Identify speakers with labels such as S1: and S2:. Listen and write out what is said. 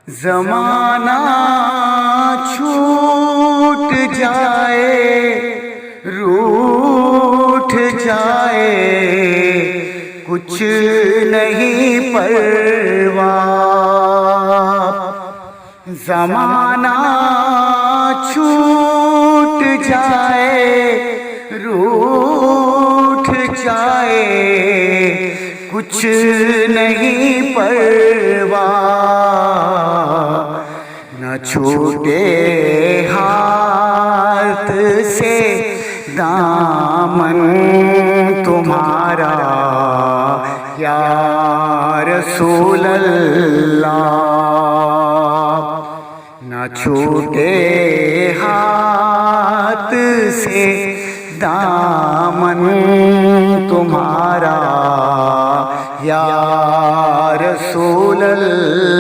S1: زمانہ چھوٹ جائے روٹھ جائے کچھ نہیں پرواہ، زمانہ چھوٹ جائے روٹھ جائے کچھ نہیں پرواہ، نہ چھوٹے ہاتھ سے دامن تمہارا یا رسول اللہ، نہ چھوٹے ہاتھ سے دامن تمہارا یا رسول اللہ۔